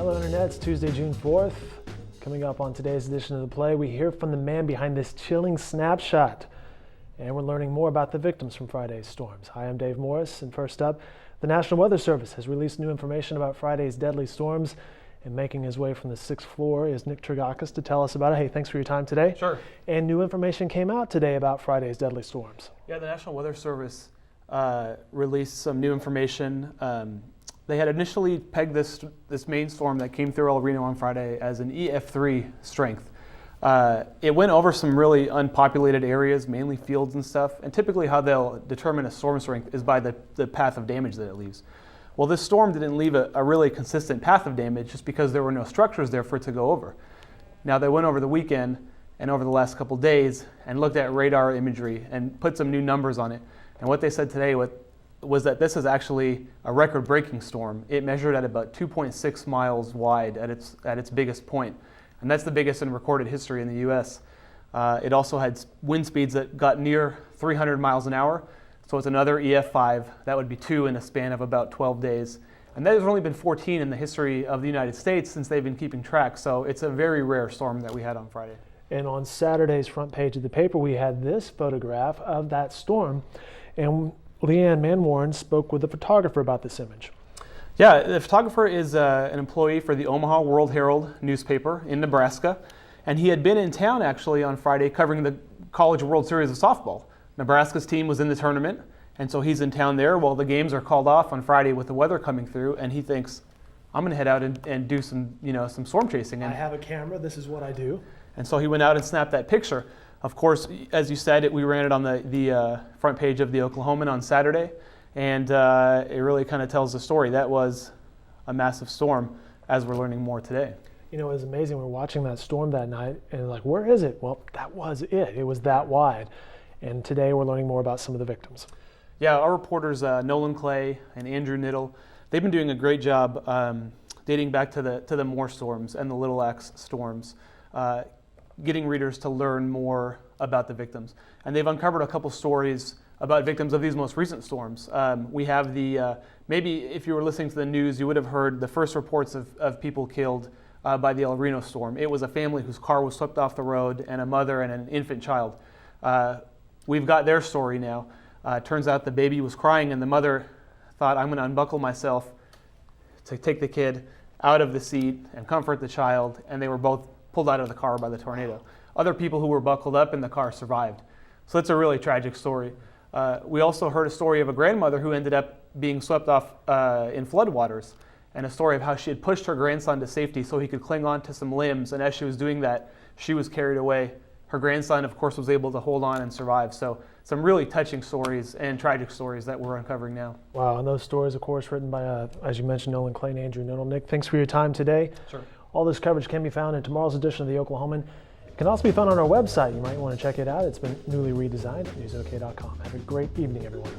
Hello Internet, it's Tuesday, June 4th. Coming up on today's edition of The Play, we hear from the man behind this chilling snapshot. And we're learning more about the victims from Friday's storms. Hi, I'm Dave Morris, and first up, the National Weather Service has released new information about Friday's deadly storms. And making his way from the 6th floor is Nick Trigakis to tell us about it. Hey, thanks for your time today. Sure. And new information came out today about Friday's deadly storms. Yeah, the National Weather Service released some new information. They had initially pegged this main storm that came through El Reno on Friday as an EF3 strength. It went over some really unpopulated areas, mainly fields and stuff. And typically how they'll determine a storm strength is by the path of damage that it leaves. Well, this storm didn't leave a really consistent path of damage just because there were no structures there for it to go over. Now, they went over the weekend and over the last couple days and looked at radar imagery and put some new numbers on it. And what they said today was that this is actually a record-breaking storm. It measured at about 2.6 miles wide at its biggest point. And that's the biggest in recorded history in the U.S. It also had wind speeds that got near 300 miles an hour. So it's another EF5. That would be 2 in a span of about 12 days. And there's only been 14 in the history of the United States since they've been keeping track. So it's a very rare storm that we had on Friday. And on Saturday's front page of the paper, we had this photograph of that storm. And Leanne Manwarren spoke with the photographer about this image. Yeah, the photographer is an employee for the Omaha World Herald newspaper in Nebraska. And he had been in town actually on Friday covering the College World Series of softball. Nebraska's team was in the tournament, and so he's in town there. Well, the games are called off on Friday with the weather coming through, and he thinks, I'm going to head out and do some storm chasing. And I have a camera. This is what I do. And so he went out and snapped that picture. Of course, as you said, we ran it on the front page of the Oklahoman on Saturday, and it really kind of tells the story. That was a massive storm, as we're learning more today. You know, it was amazing. We were watching that storm that night, and like, where is it? Well, that was it. It was that wide. And today we're learning more about some of the victims. Yeah, our reporters, Nolan Clay and Andrew Niddle, they've been doing a great job dating back to the Moore storms and the Little Axe storms, getting readers to learn more about the victims. And they've uncovered a couple stories about victims of these most recent storms. We have maybe if you were listening to the news, you would have heard the first reports of people killed by the El Reno storm. It was a family whose car was swept off the road and a mother and an infant child. We've got their story now. Turns out the baby was crying and the mother thought, I'm going to unbuckle myself to take the kid out of the seat and comfort the child, and they were both pulled out of the car by the tornado. Other people who were buckled up in the car survived. So it's a really tragic story. We also heard a story of a grandmother who ended up being swept off in floodwaters, and a story of how she had pushed her grandson to safety so he could cling on to some limbs, and as she was doing that, she was carried away. Her grandson, of course, was able to hold on and survive. So some really touching stories and tragic stories that we're uncovering now. Wow, and those stories, of course, written by, as you mentioned, Nolan Clay and Andrew Niddle. Nick, thanks for your time today. Sure. All this coverage can be found in tomorrow's edition of the Oklahoman. It can also be found on our website. You might want to check it out. It's been newly redesigned at newsok.com. Have a great evening, everyone.